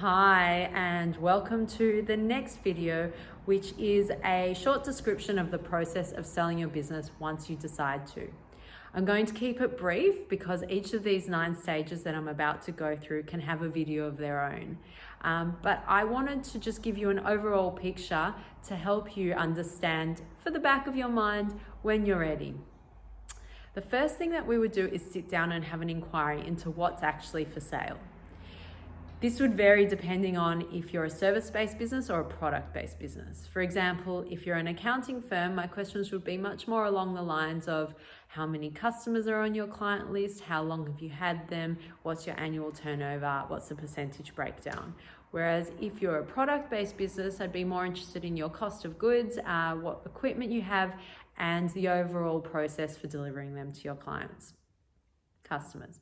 Hi, and welcome to the next video, which is a short description of the process of selling your business once you decide to. I'm going to keep it brief because each of these 9 stages that I'm about to go through can have a video of their own. But I wanted to just give you an overall picture to help you understand for the back of your mind when you're ready. The first thing that we would do is sit down and have an inquiry into what's actually for sale. This would vary depending on if you're a service-based business or a product-based business. For example, if you're an accounting firm, my questions would be much more along the lines of how many customers are on your client list, how long have you had them, what's your annual turnover, what's the percentage breakdown. Whereas if you're a product-based business, I'd be more interested in your cost of goods, what equipment you have, and the overall process for delivering them to your customers.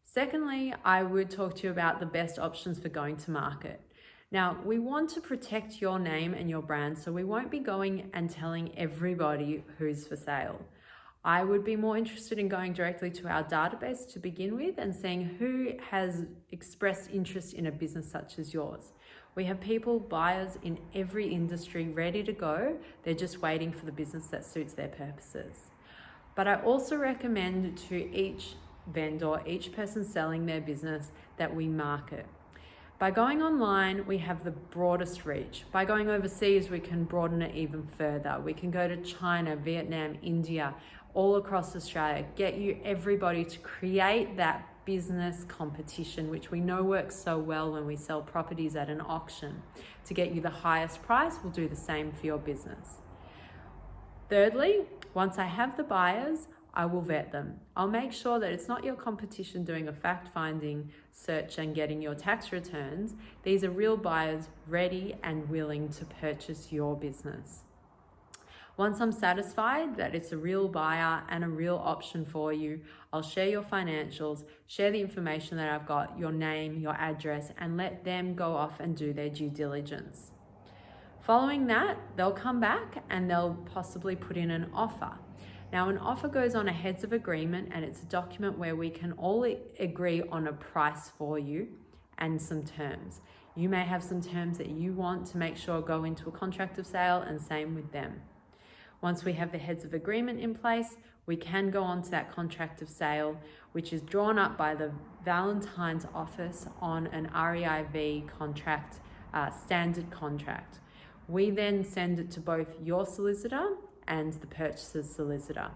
Secondly, I would talk to you about the best options for going to market. Now, we want to protect your name and your brand, so we won't be going and telling everybody who's for sale. I would be more interested in going directly to our database to begin with and seeing who has expressed interest in a business such as yours. We have buyers in every industry ready to go. They're just waiting for the business that suits their purposes. But I also recommend to each vendor, each person selling their business, that we market. By going online, we have the broadest reach. By going overseas, we can broaden it even further. We can go to China, Vietnam, India, all across Australia, get you everybody to create that business competition, which we know works so well when we sell properties at an auction. To get you the highest price, we'll do the same for your business. Thirdly, once I have the buyers, I will vet them. I'll make sure that it's not your competition doing a fact-finding search and getting your tax returns. These are real buyers ready and willing to purchase your business. Once I'm satisfied that it's a real buyer and a real option for you, I'll share your financials, share the information that I've got, your name, your address, and let them go off and do their due diligence. Following that, they'll come back and they'll possibly put in an offer. Now, an offer goes on a heads of agreement, and it's a document where we can all agree on a price for you and some terms. You may have some terms that you want to make sure go into a contract of sale, and same with them. Once we have the heads of agreement in place, we can go on to that contract of sale, which is drawn up by the Valentine's office on an REIV contract, standard contract. We then send it to both your solicitor and the purchaser's solicitor.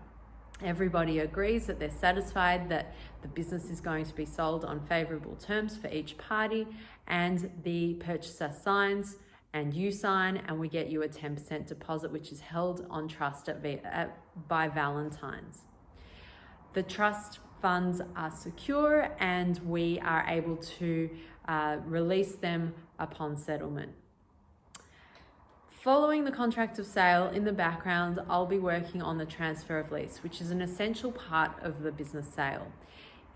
Everybody agrees that they're satisfied that the business is going to be sold on favourable terms for each party, and the purchaser signs and you sign, and we get you a 10% deposit, which is held on trust by Valentine's. The trust funds are secure and we are able to release them upon settlement. Following the contract of sale, in the background, I'll be working on the transfer of lease, which is an essential part of the business sale.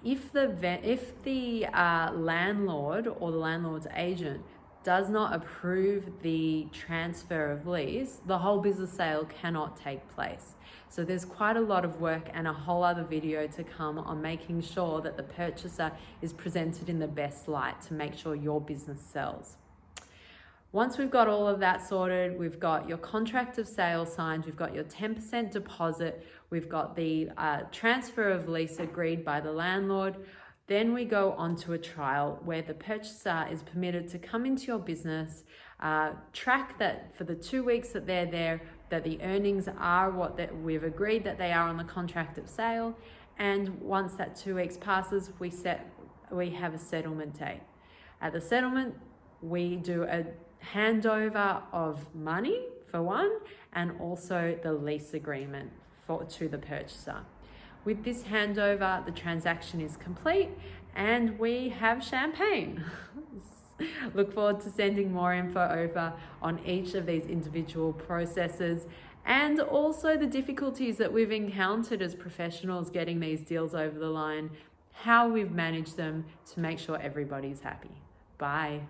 If the landlord or the landlord's agent does not approve the transfer of lease, the whole business sale cannot take place. So there's quite a lot of work and a whole other video to come on making sure that the purchaser is presented in the best light to make sure your business sells. Once we've got all of that sorted, we've got your contract of sale signed, we've got your 10% deposit, we've got the transfer of lease agreed by the landlord, then we go on to a trial where the purchaser is permitted to come into your business, track that for the 2 weeks that they're there, that the earnings are what that we've agreed that they are on the contract of sale, and once that 2 weeks passes, we have a settlement date. At the settlement, we do a handover of money for one, and also the lease agreement to the purchaser. With this handover, the transaction is complete and we have champagne. Look forward to sending more info over on each of these individual processes, and also the difficulties that we've encountered as professionals getting these deals over the line, how we've managed them to make sure everybody's happy. Bye.